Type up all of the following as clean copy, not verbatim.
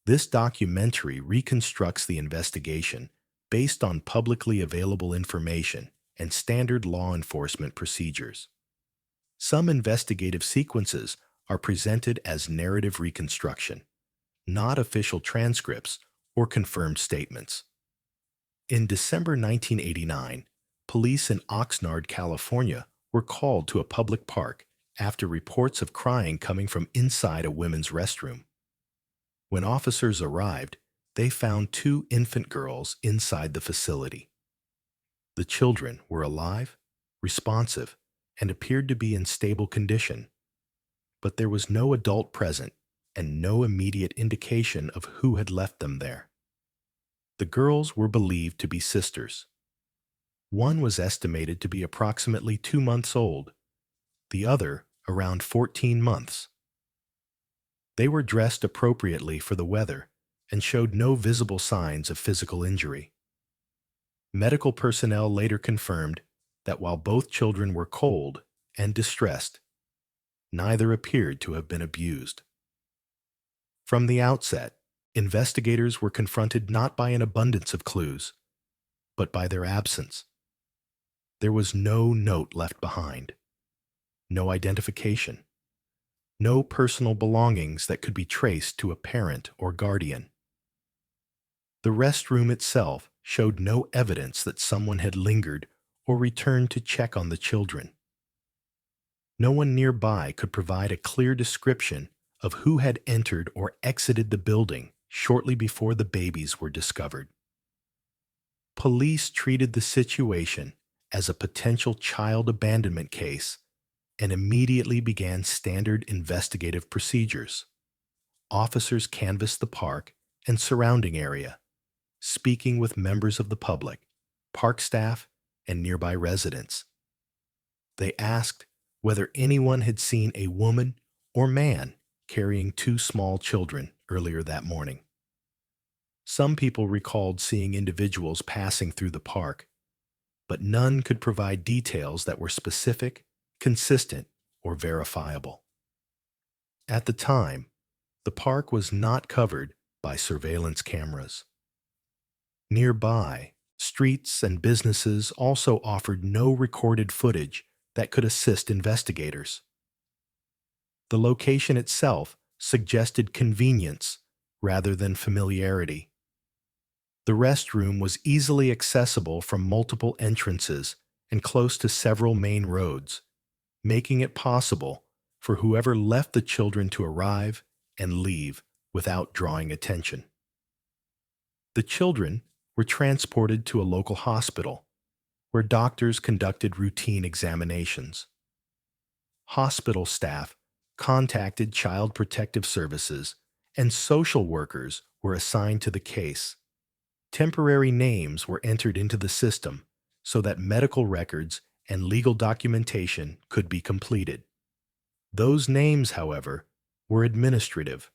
This documentary reconstructs the investigation based on publicly available information and standard law enforcement procedures. Some investigative sequences are presented as narrative reconstruction, not official transcripts or confirmed statements. In December 1989, police in Oxnard, California, were called to a public park after reports of crying coming from inside a women's restroom. When officers arrived, they found two infant girls inside the facility. The children were alive, responsive, and appeared to be in stable condition, but there was no adult present and no immediate indication of who had left them there. The girls were believed to be sisters. One was estimated to be approximately 2 months old, the other around 14 months. They were dressed appropriately for the weather and showed no visible signs of physical injury. Medical personnel later confirmed that while both children were cold and distressed, neither appeared to have been abused. From the outset, investigators were confronted not by an abundance of clues, but by their absence. There was no note left behind, no identification, no personal belongings that could be traced to a parent or guardian. The restroom itself showed no evidence that someone had lingered or returned to check on the children. No one nearby could provide a clear description of who had entered or exited the building shortly before the babies were discovered. Police treated the situation as a potential child abandonment case and immediately began standard investigative procedures. Officers canvassed the park and surrounding area, speaking with members of the public, park staff, and nearby residents. They asked whether anyone had seen a woman or man carrying two small children earlier that morning. Some people recalled seeing individuals passing through the park, but none could provide details that were specific, consistent, or verifiable. At the time, the park was not covered by surveillance cameras. Nearby, streets and businesses also offered no recorded footage that could assist investigators. The location itself suggested convenience rather than familiarity. The restroom was easily accessible from multiple entrances and close to several main roads, making it possible for whoever left the children to arrive and leave without drawing attention. The children were transported to a local hospital, where doctors conducted routine examinations. Hospital staff contacted Child Protective Services, and social workers were assigned to the case. Temporary names were entered into the system so that medical records and legal documentation could be completed. Those names, however, were administrative.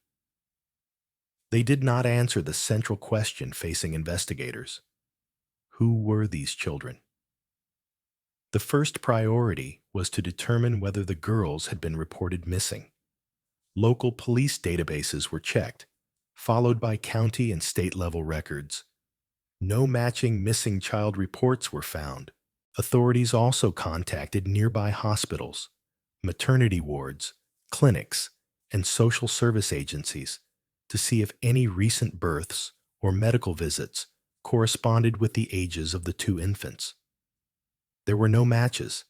They did not answer the central question facing investigators. Who were these children? The first priority was to determine whether the girls had been reported missing. Local police databases were checked, followed by county and state-level records. No matching missing child reports were found. Authorities also contacted nearby hospitals, maternity wards, clinics, and social service agencies to see if any recent births or medical visits corresponded with the ages of the two infants. There were no matches.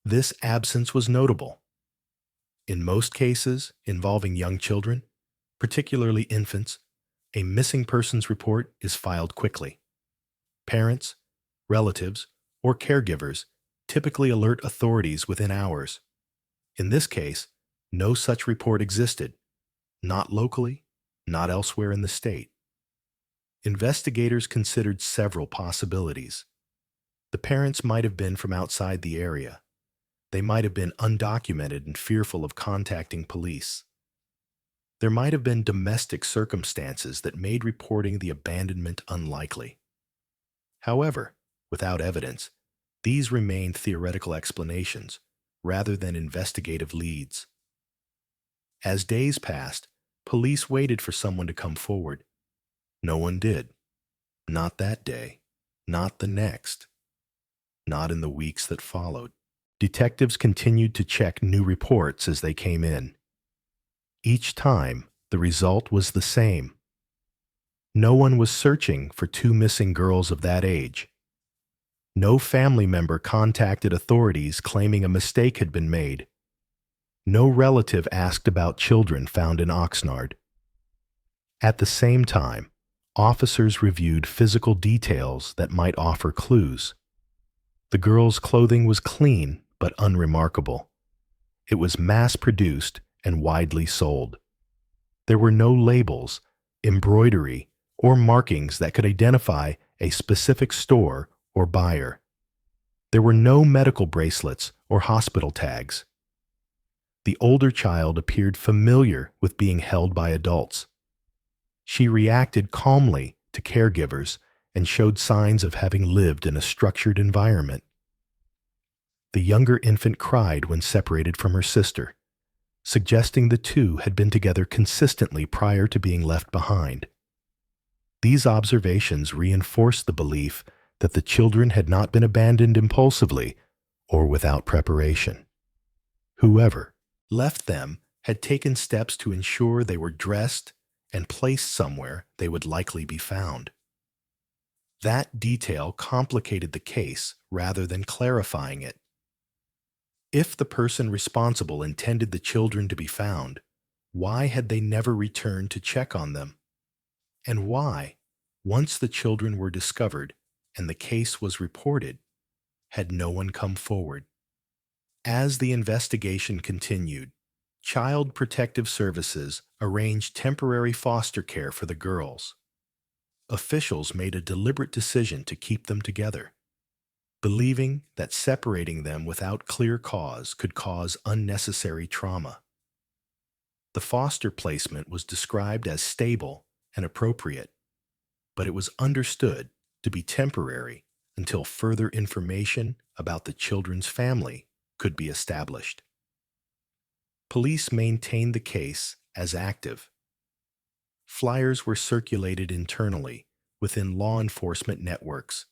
This absence was notable. In most cases involving young children, particularly infants, a missing persons report is filed quickly. Parents, relatives, or caregivers typically alert authorities within hours. In this case, no such report existed, not locally, not elsewhere in the state. Investigators considered several possibilities. The parents might have been from outside the area. They might have been undocumented and fearful of contacting police. There might have been domestic circumstances that made reporting the abandonment unlikely. However, without evidence, these remained theoretical explanations rather than investigative leads. As days passed, Police waited for someone to come forward. No one did. Not that day. Not the next. Not in the weeks that followed. Detectives continued to check new reports as they came in. Each time, the result was the same. No one was searching for two missing girls of that age. No family member contacted authorities claiming a mistake had been made. No relative asked about children found in Oxnard. At the same time, officers reviewed physical details that might offer clues. The girl's clothing was clean but unremarkable. It was mass-produced and widely sold. There were no labels, embroidery, or markings that could identify a specific store or buyer. There were no medical bracelets or hospital tags. The older child appeared familiar with being held by adults. She reacted calmly to caregivers and showed signs of having lived in a structured environment. The younger infant cried when separated from her sister, suggesting the two had been together consistently prior to being left behind. These observations reinforced the belief that the children had not been abandoned impulsively or without preparation. Whoever left them had taken steps to ensure they were dressed and placed somewhere they would likely be found. That detail complicated the case rather than clarifying it. If the person responsible intended the children to be found, why had they never returned to check on them? And why, once the children were discovered and the case was reported, had no one come forward? As the investigation continued, Child Protective Services arranged temporary foster care for the girls. Officials made a deliberate decision to keep them together, believing that separating them without clear cause could cause unnecessary trauma. The foster placement was described as stable and appropriate, but it was understood to be temporary until further information about the children's family could be established. Police maintained the case as active. Flyers were circulated internally within law enforcement networks.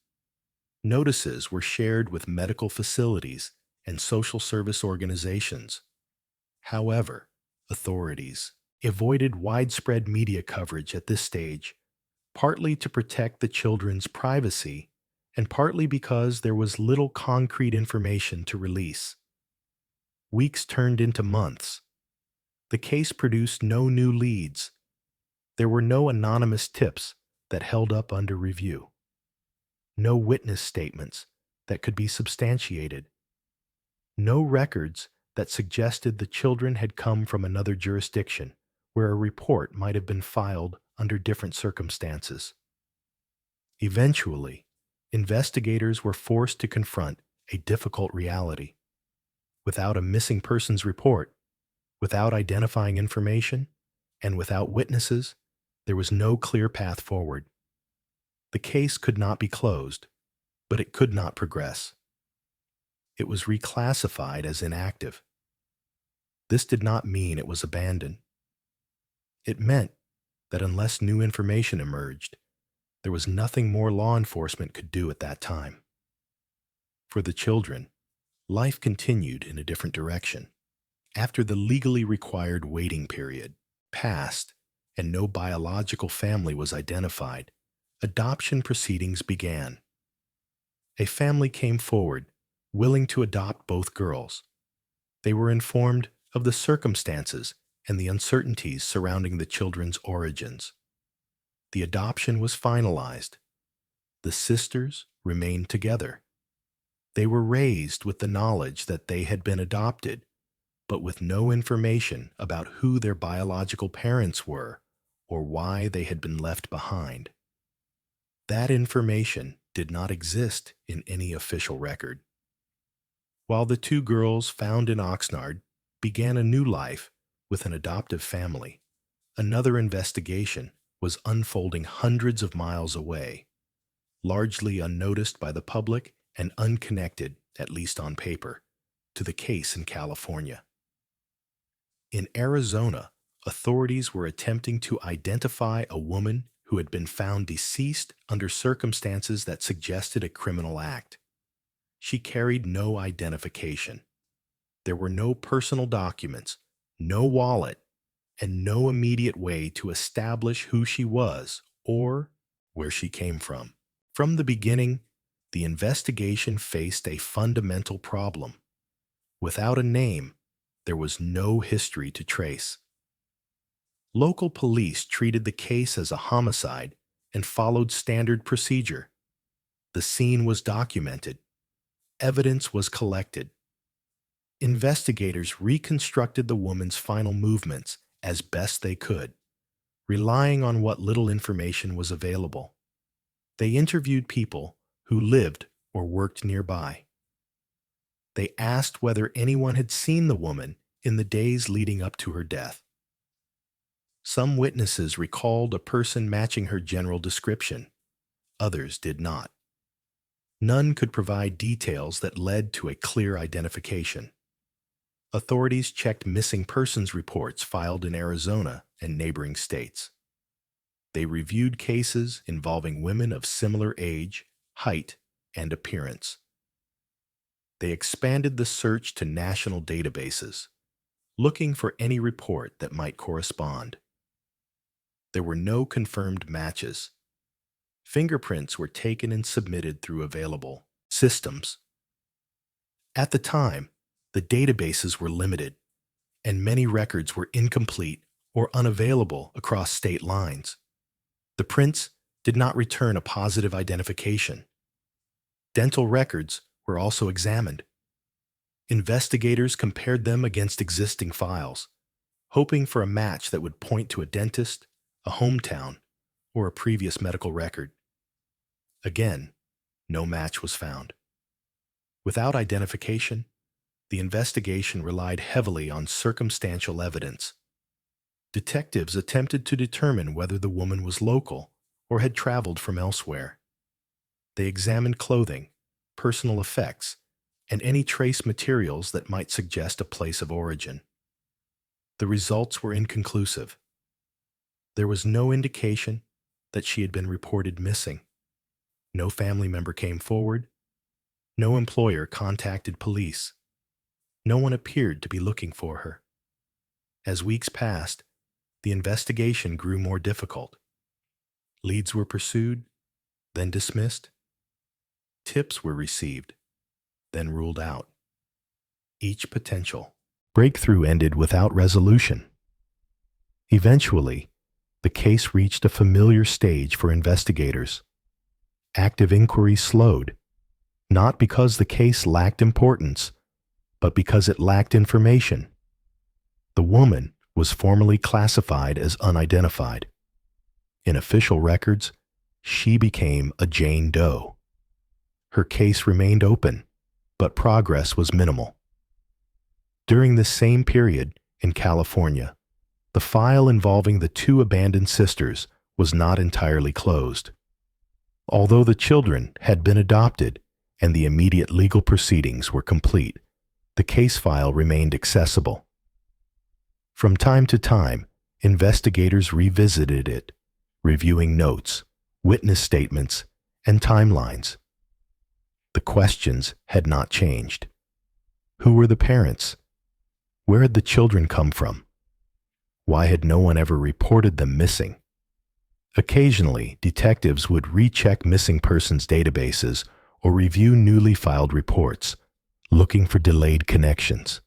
Notices were shared with medical facilities and social service organizations. However, authorities avoided widespread media coverage at this stage, partly to protect the children's privacy and partly because there was little concrete information to release. Weeks turned into months. The case produced no new leads. There were no anonymous tips that held up under review. No witness statements that could be substantiated. No records that suggested the children had come from another jurisdiction where a report might have been filed under different circumstances. Eventually, investigators were forced to confront a difficult reality. Without a missing persons report, without identifying information, and without witnesses, there was no clear path forward. The case could not be closed, but it could not progress. It was reclassified as inactive. This did not mean it was abandoned. It meant that unless new information emerged, there was nothing more law enforcement could do at that time. For the children, life continued in a different direction. After the legally required waiting period passed and no biological family was identified, adoption proceedings began. A family came forward, willing to adopt both girls. They were informed of the circumstances and the uncertainties surrounding the children's origins. The adoption was finalized. The sisters remained together. They were raised with the knowledge that they had been adopted, but with no information about who their biological parents were or why they had been left behind. That information did not exist in any official record. While the two girls found in Oxnard began a new life with an adoptive family, another investigation was unfolding hundreds of miles away, largely unnoticed by the public and unconnected, at least on paper, to the case in California. In Arizona, Authorities were attempting to identify a woman who had been found deceased under circumstances that suggested a criminal act. She carried no identification. There were no personal documents, no wallet, and no immediate way to establish who she was or where she came from. From the beginning, the investigation faced a fundamental problem. Without a name, there was no history to trace. Local police treated the case as a homicide and followed standard procedure. The scene was documented. Evidence was collected. Investigators reconstructed the woman's final movements as best they could, relying on what little information was available. They interviewed people who lived or worked nearby. They asked whether anyone had seen the woman in the days leading up to her death. Some witnesses recalled a person matching her general description. Others did not. None could provide details that led to a clear identification. Authorities checked missing persons reports filed in Arizona and neighboring states. They reviewed cases involving women of similar age, height, and appearance. They expanded the search to national databases, looking for any report that might correspond. There were no confirmed matches. Fingerprints were taken and submitted through available systems. At the time, the databases were limited, and many records were incomplete or unavailable across state lines. The prints did not return a positive identification. Dental records were also examined. Investigators compared them against existing files, hoping for a match that would point to a dentist, a hometown, or a previous medical record. Again, no match was found. Without identification, the investigation relied heavily on circumstantial evidence. Detectives attempted to determine whether the woman was local or had traveled from elsewhere. They examined clothing, personal effects, and any trace materials that might suggest a place of origin. The results were inconclusive. There was no indication that she had been reported missing. No family member came forward. No employer contacted police. No one appeared to be looking for her. As weeks passed, the investigation grew more difficult. Leads were pursued, then dismissed. Tips were received, then ruled out. Each potential breakthrough ended without resolution. Eventually, the case reached a familiar stage for investigators. Active inquiry slowed, not because the case lacked importance, but because it lacked information. The woman was formally classified as unidentified. In official records, she became a Jane Doe. Her case remained open, but progress was minimal. During this same period, in California, the file involving the two abandoned sisters was not entirely closed. Although the children had been adopted and the immediate legal proceedings were complete, the case file remained accessible. From time to time, investigators revisited it, reviewing notes, witness statements, and timelines. The questions had not changed. Who were the parents? Where had the children come from? Why had no one ever reported them missing? Occasionally, detectives would recheck missing persons databases or review newly filed reports, looking for delayed connections.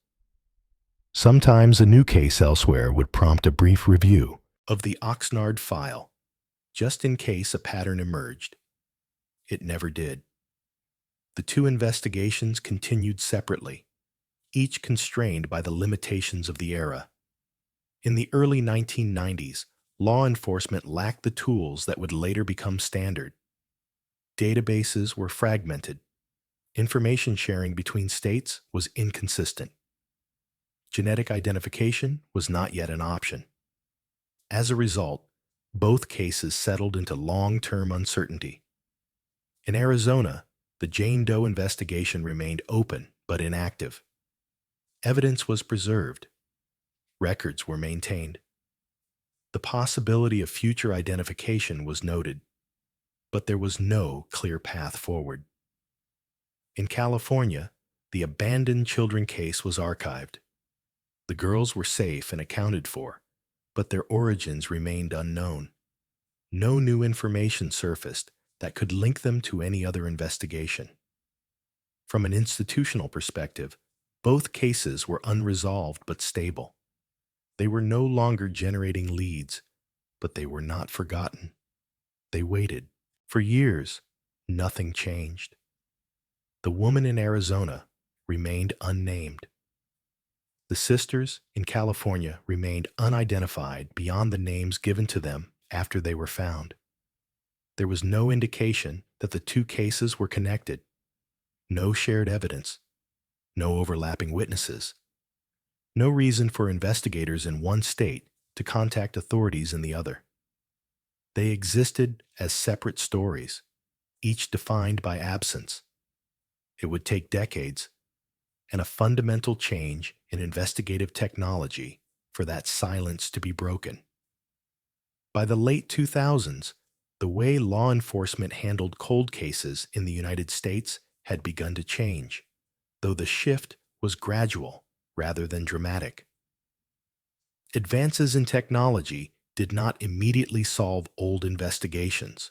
Sometimes a new case elsewhere would prompt a brief review of the Oxnard file, just in case a pattern emerged. It never did. The two investigations continued separately, each constrained by the limitations of the era. In the early 1990s, law enforcement lacked the tools that would later become standard. Databases were fragmented. Information sharing between states was inconsistent. Genetic identification was not yet an option. As a result, both cases settled into long-term uncertainty. In Arizona, the Jane Doe investigation remained open but inactive. Evidence was preserved. Records were maintained. possibility of future identification was noted, but there was no clear path forward. In California, the abandoned children case was archived. The girls were safe and accounted for, but their origins remained unknown. No new information surfaced that could link them to any other investigation. From an institutional perspective, both cases were unresolved but stable. They were no longer generating leads, but they were not forgotten. They waited. For years, nothing changed. The woman in Arizona remained unnamed. The sisters in California remained unidentified beyond the names given to them after they were found. There was no indication that the two cases were connected. No shared evidence. No overlapping witnesses. No reason for investigators in one state to contact authorities in the other. They existed as separate stories, each defined by absence. It would take decades and a fundamental change in investigative technology for that silence to be broken. By the late 2000s, the way law enforcement handled cold cases in the United States had begun to change, though the shift was gradual rather than dramatic. Advances in technology did not immediately solve old investigations,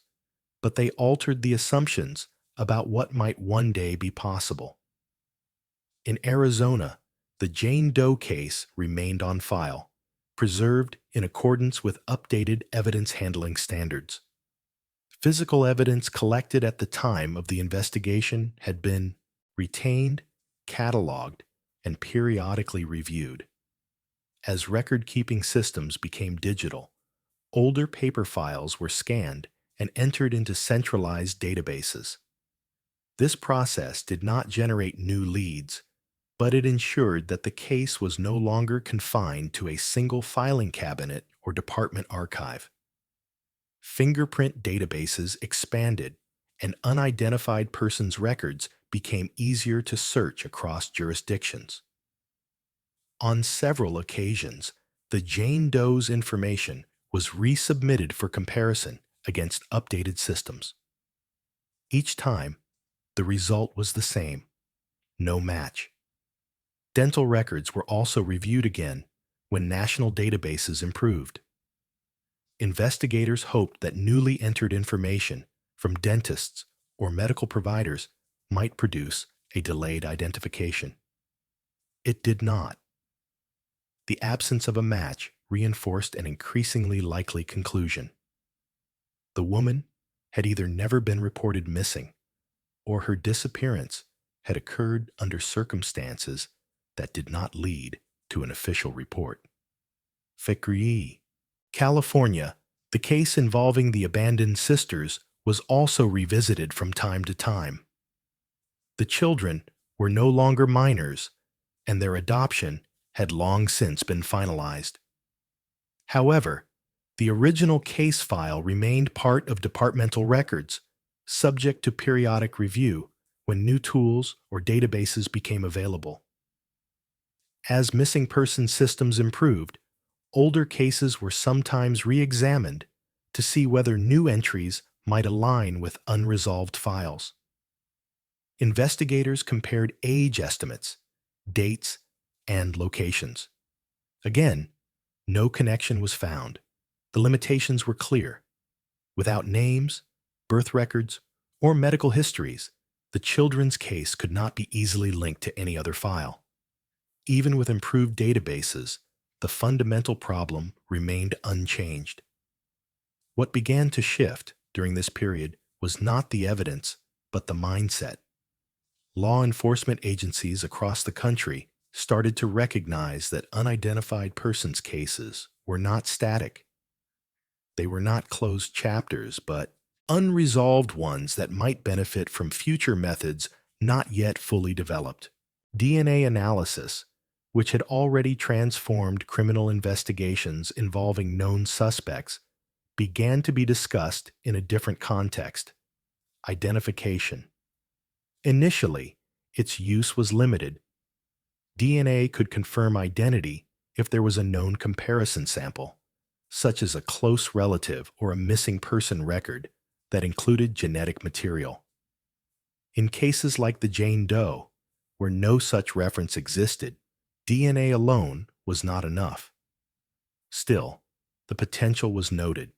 but they altered the assumptions about what might one day be possible. In Arizona, the Jane Doe case remained on file, preserved in accordance with updated evidence handling standards. Physical evidence collected at the time of the investigation had been retained, cataloged, and periodically reviewed. As record-keeping systems became digital, older paper files were scanned and entered into centralized databases. This process did not generate new leads, but it ensured that the case was no longer confined to a single filing cabinet or department archive. Fingerprint databases expanded, and unidentified persons' records became easier to search across jurisdictions. On several occasions, the Jane Doe's information was resubmitted for comparison against updated systems. Each time, the result was the same: no match. Dental records were also reviewed again when national databases improved. Investigators hoped that newly entered information from dentists or medical providers might produce a delayed identification. It did not. The absence of a match reinforced an increasingly likely conclusion. The woman had either never been reported missing, or her disappearance had occurred under circumstances that did not lead to an official report. Fikri, California, the case involving the abandoned sisters was also revisited from time to time. The children were no longer minors, and their adoption had long since been finalized. However, the original case file remained part of departmental records, subject to periodic review when new tools or databases became available. As missing person systems improved, older cases were sometimes re-examined to see whether new entries might align with unresolved files. Investigators compared age estimates, dates, and locations. Again, no connection was found. The limitations were clear. Without names, birth records, or medical histories, the children's case could not be easily linked to any other file. Even with improved databases, the fundamental problem remained unchanged. What began to shift during this period was not the evidence, but the mindset. Law enforcement agencies across the country started to recognize that unidentified persons cases were not static. They were not closed chapters, but unresolved ones that might benefit from future methods not yet fully developed. DNA analysis, which had already transformed criminal investigations involving known suspects, began to be discussed in a different context: identification. Initially, its use was limited. DNA could confirm identity if there was a known comparison sample, such as a close relative or a missing person record that included genetic material. In cases like the Jane Doe, where no such reference existed, DNA alone was not enough. Still, the potential was noted.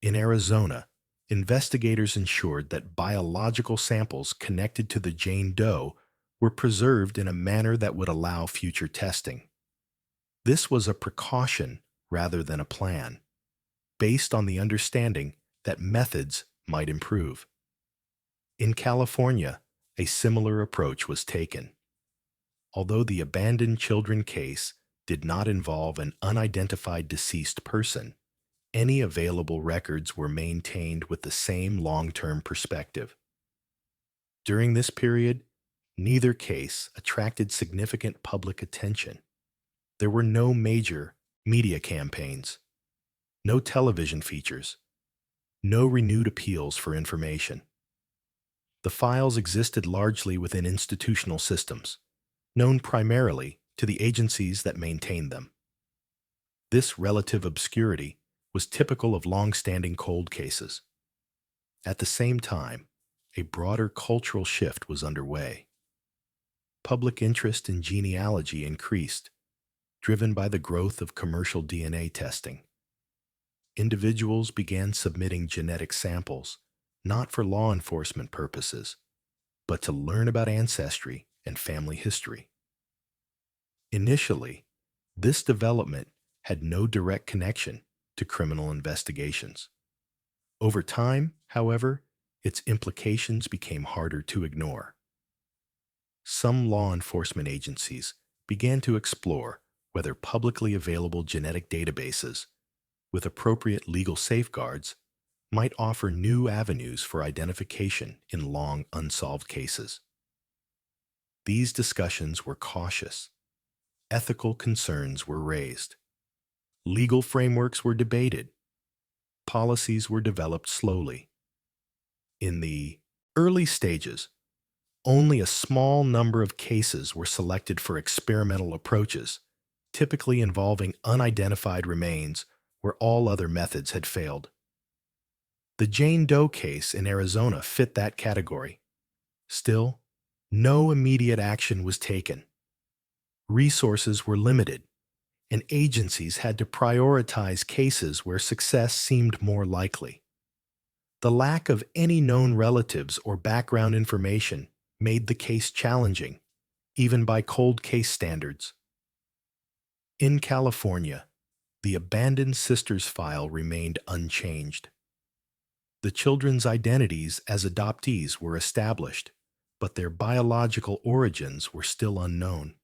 In Arizona, investigators ensured that biological samples connected to the Jane Doe were preserved in a manner that would allow future testing. This was a precaution rather than a plan, based on the understanding that methods might improve. In California, a similar approach was taken. Although the abandoned children case did not involve an unidentified deceased person, any available records were maintained with the same long-term perspective. During this period, neither case attracted significant public attention. There were no major media campaigns, no television features, no renewed appeals for information. The files existed largely within institutional systems, known primarily to the agencies that maintained them. This relative obscurity was typical of long-standing cold cases. At the same time, a broader cultural shift was underway. Public interest in genealogy increased, driven by the growth of commercial DNA testing. Individuals began submitting genetic samples, not for law enforcement purposes, but to learn about ancestry and family history. Initially, this development had no direct connection to criminal investigations. Over time, however, its implications became harder to ignore. Some law enforcement agencies began to explore whether publicly available genetic databases, with appropriate legal safeguards, might offer new avenues for identification in long unsolved cases. These discussions were cautious. Ethical concerns were raised. Legal frameworks were debated. Policies were developed slowly. In the early stages, only a small number of cases were selected for experimental approaches, typically involving unidentified remains where all other methods had failed. The Jane Doe case in Arizona fit that category. Still, no immediate action was taken. Resources were limited, and agencies had to prioritize cases where success seemed more likely. The lack of any known relatives or background information made the case challenging, even by cold case standards. In California, the abandoned sisters file remained unchanged. The children's identities as adoptees were established, but their biological origins were still unknown.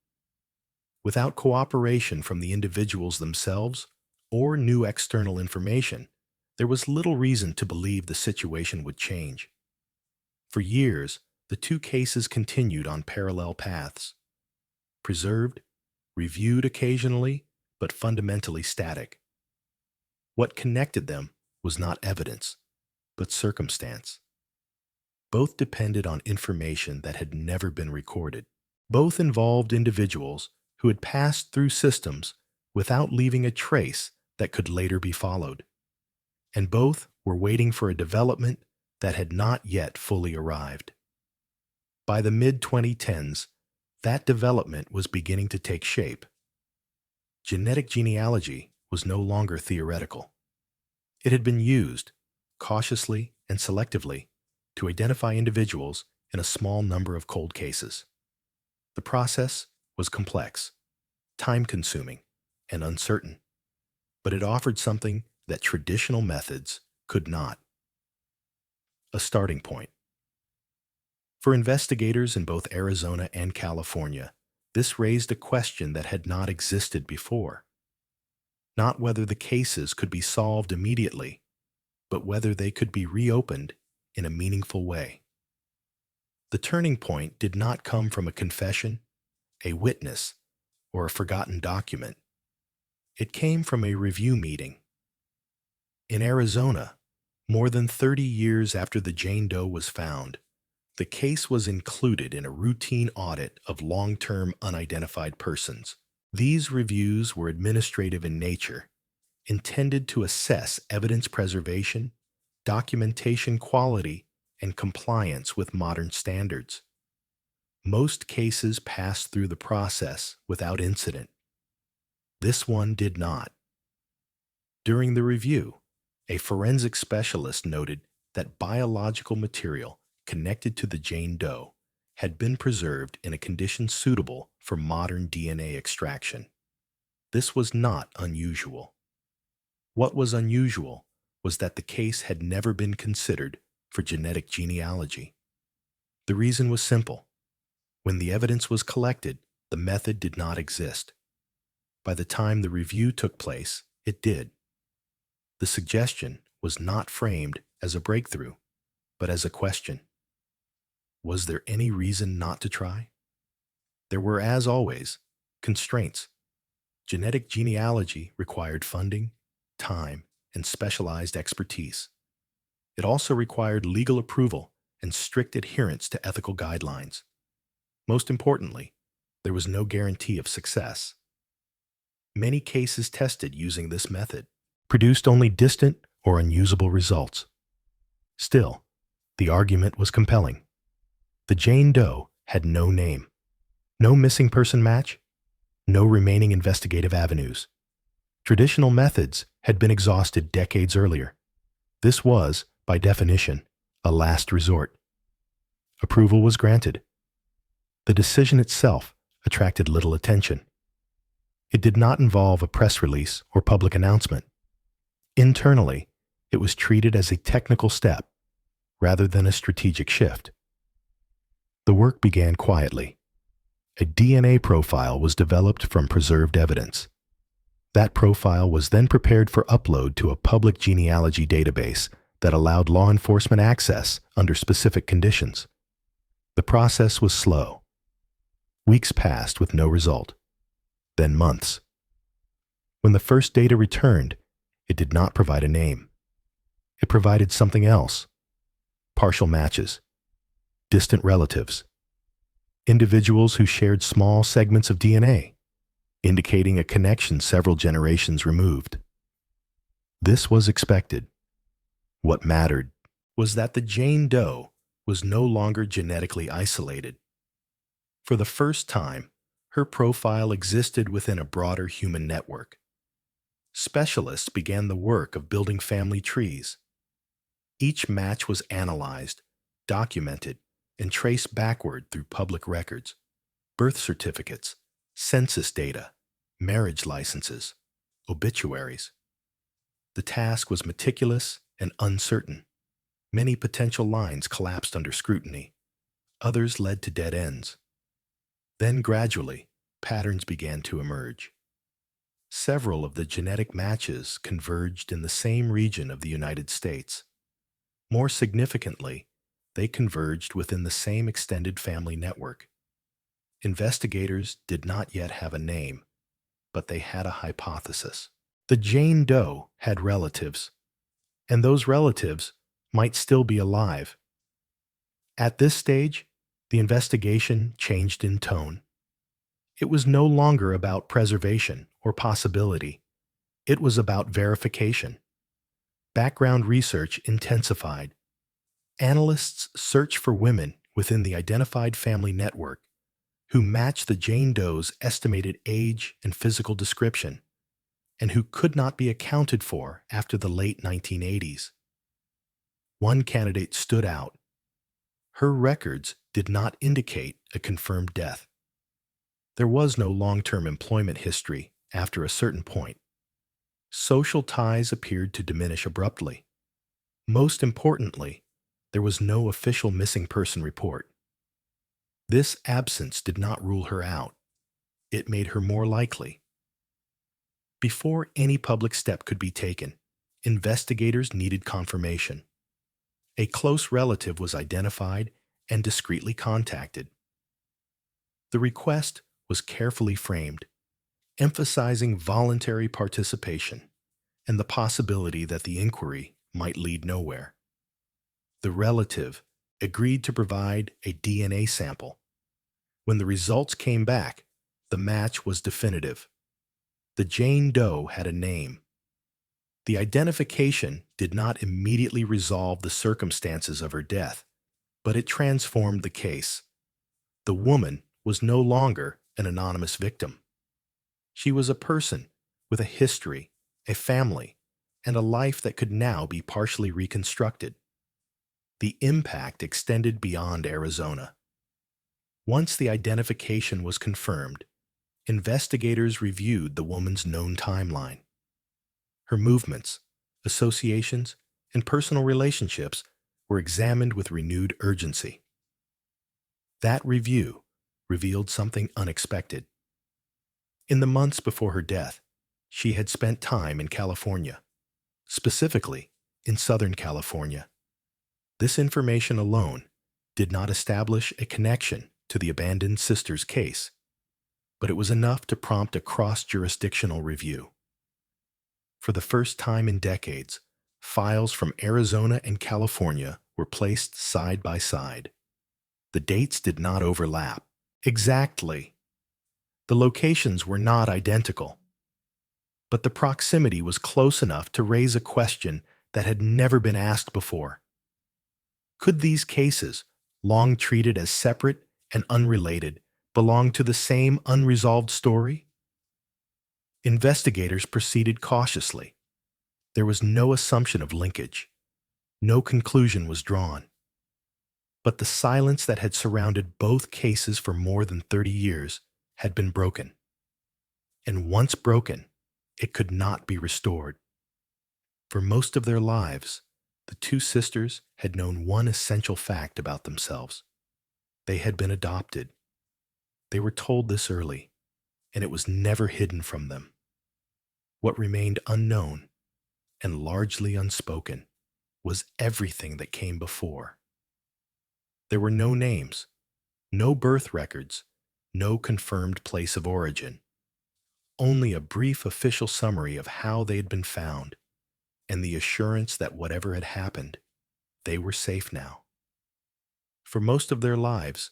Without cooperation from the individuals themselves or new external information, there was little reason to believe the situation would change. For years, the two cases continued on parallel paths, preserved, reviewed occasionally, but fundamentally static. What connected them was not evidence, but circumstance. Both depended on information that had never been recorded. Both involved individuals who had passed through systems without leaving a trace that could later be followed. And both were waiting for a development that had not yet fully arrived. By the mid-2010s, that development was beginning to take shape. Genetic genealogy was no longer theoretical. It had been used, cautiously and selectively, to identify individuals in a small number of cold cases. The process was complex, time-consuming, and uncertain, but it offered something that traditional methods could not: a starting point. For investigators in both Arizona and California, this raised a question that had not existed before. Not whether the cases could be solved immediately, but whether they could be reopened in a meaningful way. The turning point did not come from a confession, a witness, or a forgotten document. It came from a review meeting. In Arizona, more than 30 years after the Jane Doe was found, the case was included in a routine audit of long-term unidentified persons. These reviews were administrative in nature, intended to assess evidence preservation, documentation quality, and compliance with modern standards. Most cases passed through the process without incident. This one did not. During the review, a forensic specialist noted that biological material connected to the Jane Doe had been preserved in a condition suitable for modern DNA extraction. This was not unusual. What was unusual was that the case had never been considered for genetic genealogy. The reason was simple. When the evidence was collected, the method did not exist. By the time the review took place, it did. The suggestion was not framed as a breakthrough, but as a question. Was there any reason not to try? There were, as always, constraints. Genetic genealogy required funding, time, and specialized expertise. It also required legal approval and strict adherence to ethical guidelines. Most importantly, there was no guarantee of success. Many cases tested using this method produced only distant or unusable results. Still, the argument was compelling. The Jane Doe had no name, no missing person match, no remaining investigative avenues. Traditional methods had been exhausted decades earlier. This was, by definition, a last resort. Approval was granted. The decision itself attracted little attention. It did not involve a press release or public announcement. Internally, it was treated as a technical step rather than a strategic shift. The work began quietly. A DNA profile was developed from preserved evidence. That profile was then prepared for upload to a public genealogy database that allowed law enforcement access under specific conditions. The process was slow. Weeks passed with no result, then months. When the first data returned, it did not provide a name. It provided something else: partial matches, distant relatives, individuals who shared small segments of DNA, indicating a connection several generations removed. This was expected. What mattered was that the Jane Doe was no longer genetically isolated. For the first time, her profile existed within a broader human network. Specialists began the work of building family trees. Each match was analyzed, documented, and traced backward through public records, birth certificates, census data, marriage licenses, obituaries. The task was meticulous and uncertain. Many potential lines collapsed under scrutiny. Others led to dead ends. Then gradually, patterns began to emerge. Several of the genetic matches converged in the same region of the United States. More significantly, they converged within the same extended family network. Investigators did not yet have a name, but they had a hypothesis. The Jane Doe had relatives, and those relatives might still be alive. At this stage, the investigation changed in tone. It was no longer about preservation or possibility. It was about verification. Background research intensified. Analysts searched for women within the identified family network who matched the Jane Doe's estimated age and physical description, and who could not be accounted for after the late 1980s. One candidate stood out. Her records did not indicate a confirmed death. There was no long-term employment history after a certain point. Social ties appeared to diminish abruptly. Most importantly, there was no official missing person report. This absence did not rule her out. It made her more likely. Before any public step could be taken, investigators needed confirmation. A close relative was identified and discreetly contacted. The request was carefully framed, emphasizing voluntary participation and the possibility that the inquiry might lead nowhere. The relative agreed to provide a DNA sample. When the results came back, the match was definitive. The Jane Doe had a name, The identification did not immediately resolve the circumstances of her death, but it transformed the case. The woman was no longer an anonymous victim. She was a person with a history, a family, and a life that could now be partially reconstructed. The impact extended beyond Arizona. Once the identification was confirmed, investigators reviewed the woman's known timeline. Her movements, associations, and personal relationships were examined with renewed urgency. That review revealed something unexpected. In the months before her death, she had spent time in California, specifically in Southern California. This information alone did not establish a connection to the abandoned sister's case, but it was enough to prompt a cross-jurisdictional review. For the first time in decades, files from Arizona and California were placed side by side. The dates did not overlap exactly. The locations were not identical, but the proximity was close enough to raise a question that had never been asked before. Could these cases, long treated as separate and unrelated, belong to the same unresolved story? Investigators proceeded cautiously. There was no assumption of linkage. No conclusion was drawn. But the silence that had surrounded both cases for more than 30 years had been broken. And once broken, it could not be restored. For most of their lives, the two sisters had known one essential fact about themselves. They had been adopted. They were told this early, and it was never hidden from them. What remained unknown and largely unspoken was everything that came before. There were no names, no birth records, no confirmed place of origin, only a brief official summary of how they had been found, and the assurance that whatever had happened, they were safe now. For most of their lives,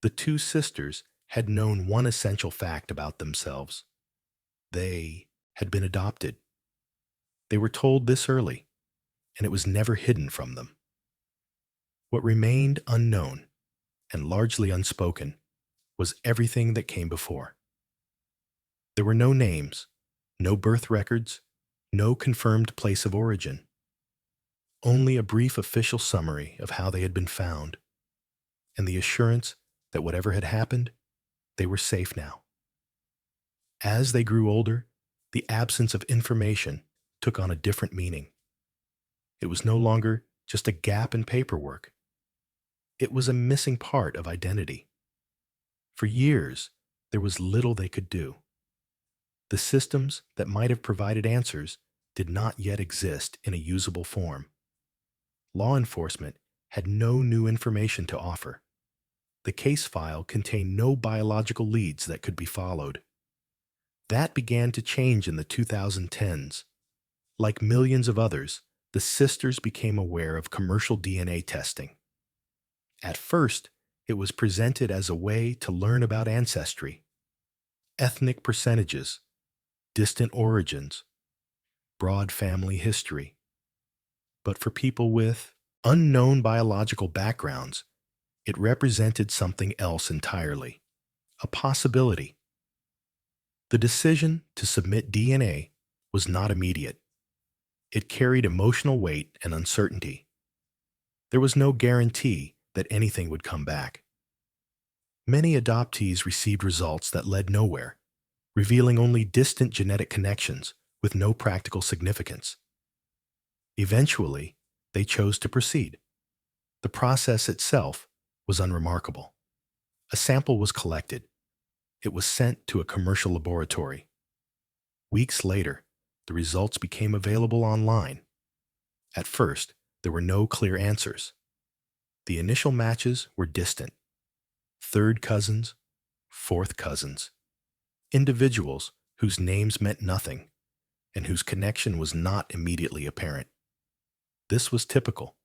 the two sisters had known one essential fact about themselves. They had been adopted. They were told this early, and it was never hidden from them. What remained unknown and largely unspoken was everything that came before. There were no names, no birth records, no confirmed place of origin, only a brief official summary of how they had been found, and the assurance that whatever had happened, they were safe now. As they grew older, the absence of information took on a different meaning. It was no longer just a gap in paperwork. It was a missing part of identity. For years, there was little they could do. The systems that might have provided answers did not yet exist in a usable form. Law enforcement had no new information to offer. The case file contained no biological leads that could be followed. That began to change in the 2010s. Like millions of others, the sisters became aware of commercial DNA testing. At first, it was presented as a way to learn about ancestry, ethnic percentages, distant origins, broad family history. But for people with unknown biological backgrounds, it represented something else entirely, a possibility. The decision to submit DNA was not immediate. It carried emotional weight and uncertainty. There was no guarantee that anything would come back. Many adoptees received results that led nowhere, revealing only distant genetic connections with no practical significance. Eventually, they chose to proceed. The process itself was unremarkable. A sample was collected. It was sent to a commercial laboratory. Weeks later, the results became available online. At first, there were no clear answers. The initial matches were distant. Third cousins, fourth cousins, individuals whose names meant nothing and whose connection was not immediately apparent. This was typical.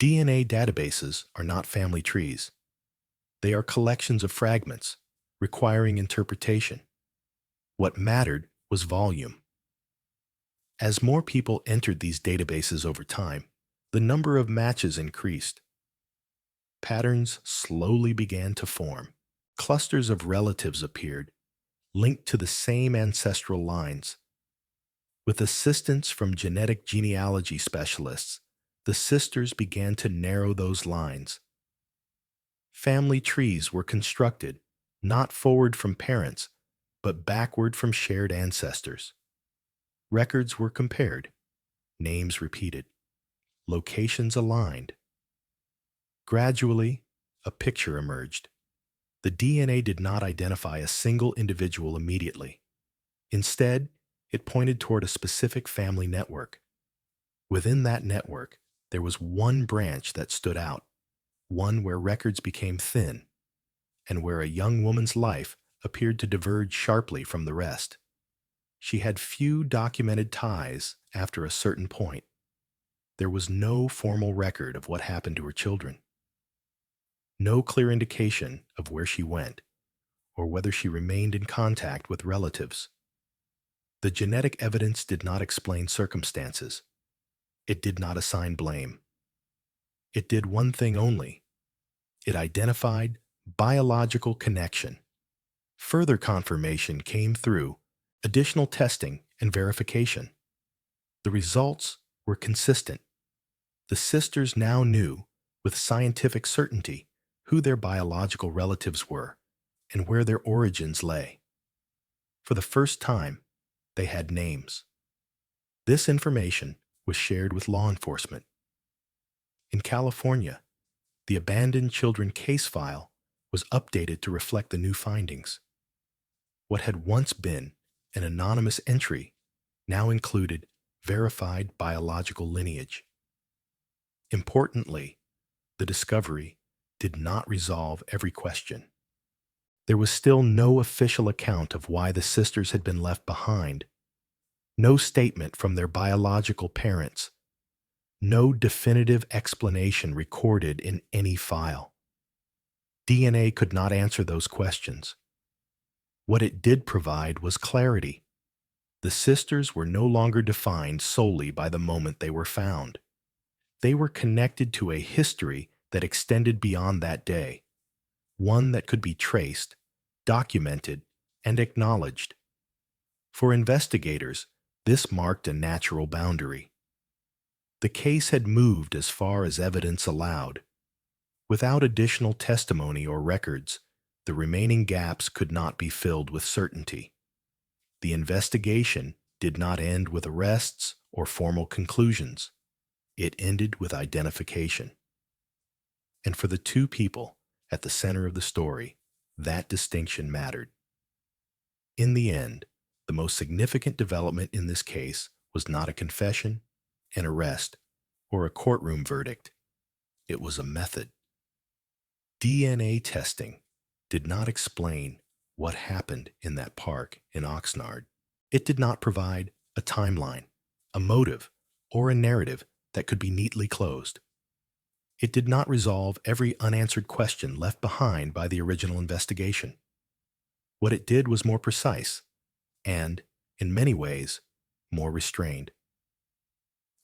DNA databases are not family trees. They are collections of fragments, requiring interpretation. What mattered was volume. As more people entered these databases over time, the number of matches increased. Patterns slowly began to form. Clusters of relatives appeared, linked to the same ancestral lines. With assistance from genetic genealogy specialists, the sisters began to narrow those lines. Family trees were constructed, not forward from parents, but backward from shared ancestors. Records were compared, names repeated, locations aligned. Gradually, a picture emerged. The DNA did not identify a single individual immediately. Instead, it pointed toward a specific family network. Within that network, there was one branch that stood out, one where records became thin, and where a young woman's life appeared to diverge sharply from the rest. She had few documented ties after a certain point. There was no formal record of what happened to her children. No clear indication of where she went, or whether she remained in contact with relatives. The genetic evidence did not explain circumstances. It did not assign blame. It did one thing only. It identified biological connection. Further confirmation came through additional testing and verification. The results were consistent. The sisters now knew, with scientific certainty, who their biological relatives were and where their origins lay. For the first time, they had names. This information was shared with law enforcement. In California, the abandoned children case file was updated to reflect the new findings. What had once been an anonymous entry now included verified biological lineage. Importantly, the discovery did not resolve every question. There was still no official account of why the sisters had been left behind, no statement from their biological parents, no definitive explanation recorded in any file. DNA could not answer those questions. What it did provide was clarity. The sisters were no longer defined solely by the moment they were found. They were connected to a history that extended beyond that day, one that could be traced, documented, and acknowledged. For investigators, this marked a natural boundary. The case had moved as far as evidence allowed. Without additional testimony or records, the remaining gaps could not be filled with certainty. The investigation did not end with arrests or formal conclusions. It ended with identification. And for the two people at the center of the story, that distinction mattered. In the end, the most significant development in this case was not a confession, an arrest, or a courtroom verdict. It was a method. DNA testing did not explain what happened in that park in Oxnard. It did not provide a timeline, a motive, or a narrative that could be neatly closed. It did not resolve every unanswered question left behind by the original investigation. What it did was more precise and, in many ways, more restrained.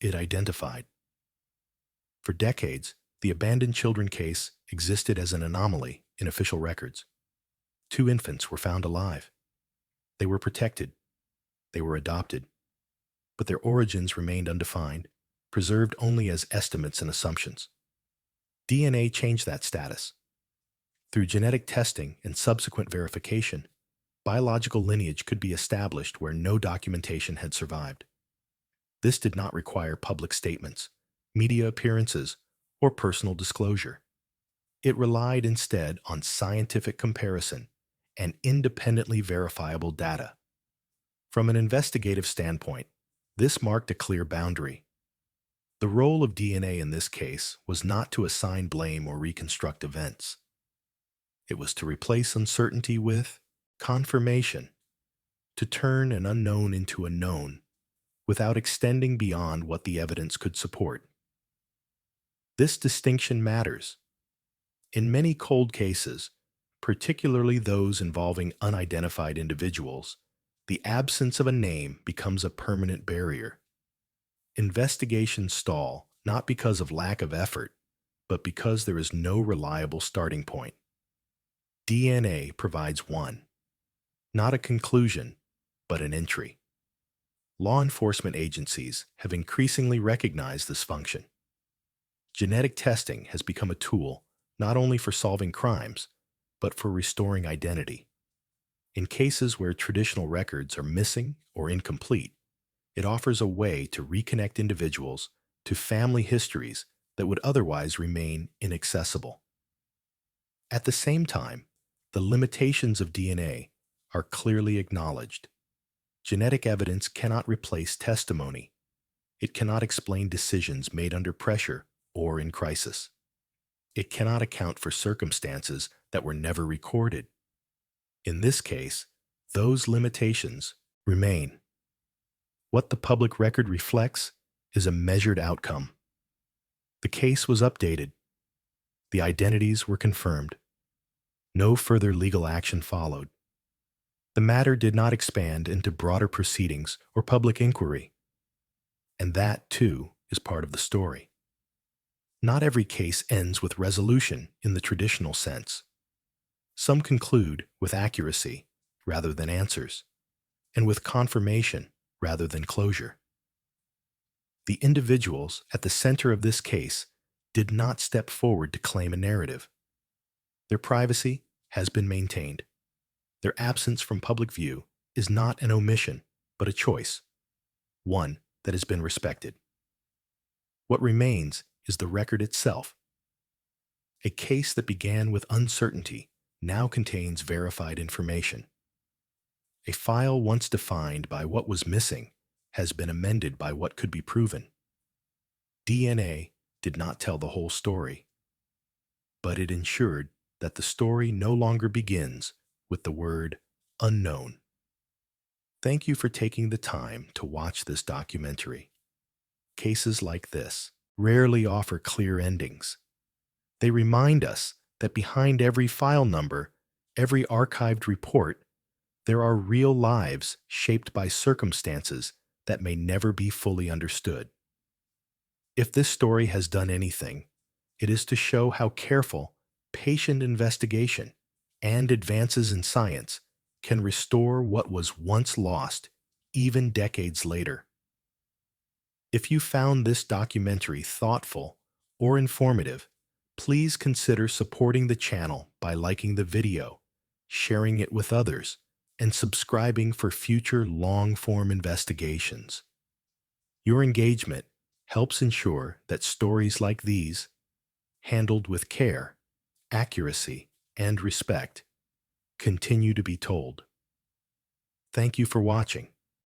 It identified. For decades, the abandoned children case existed as an anomaly in official records. 2 infants were found alive. They were protected. They were adopted. But their origins remained undefined, preserved only as estimates and assumptions. DNA changed that status. Through genetic testing and subsequent verification, biological lineage could be established where no documentation had survived. This did not require public statements, media appearances, or personal disclosure. It relied instead on scientific comparison and independently verifiable data. From an investigative standpoint, this marked a clear boundary. The role of DNA in this case was not to assign blame or reconstruct events. It was to replace uncertainty with confirmation, to turn an unknown into a known, without extending beyond what the evidence could support. This distinction matters. In many cold cases, particularly those involving unidentified individuals, the absence of a name becomes a permanent barrier. Investigations stall not because of lack of effort, but because there is no reliable starting point. DNA provides one, not a conclusion, but an entry. Law enforcement agencies have increasingly recognized this function. Genetic testing has become a tool not only for solving crimes, but for restoring identity. In cases where traditional records are missing or incomplete, it offers a way to reconnect individuals to family histories that would otherwise remain inaccessible. At the same time, the limitations of DNA are clearly acknowledged. Genetic evidence cannot replace testimony. It cannot explain decisions made under pressure or in crisis. It cannot account for circumstances that were never recorded. In this case, those limitations remain. What the public record reflects is a measured outcome. The case was updated. The identities were confirmed. No further legal action followed. The matter did not expand into broader proceedings or public inquiry. And that, too, is part of the story. Not every case ends with resolution in the traditional sense. Some conclude with accuracy rather than answers, and with confirmation rather than closure. The individuals at the center of this case did not step forward to claim a narrative. Their privacy has been maintained. Their absence from public view is not an omission, but a choice, one that has been respected. What remains is the record itself. A case that began with uncertainty now contains verified information. A file once defined by what was missing has been amended by what could be proven. DNA did not tell the whole story, but it ensured that the story no longer begins with the word unknown. Thank you for taking the time to watch this documentary. Cases like this rarely offer clear endings. They remind us that behind every file number, every archived report, there are real lives shaped by circumstances that may never be fully understood. If this story has done anything, it is to show how careful, patient investigation and advances in science can restore what was once lost, even decades later. If you found this documentary thoughtful or informative, please consider supporting the channel by liking the video, sharing it with others, and subscribing for future long-form investigations. Your engagement helps ensure that stories like these, handled with care, accuracy, and respect, continue to be told. Thank you for watching.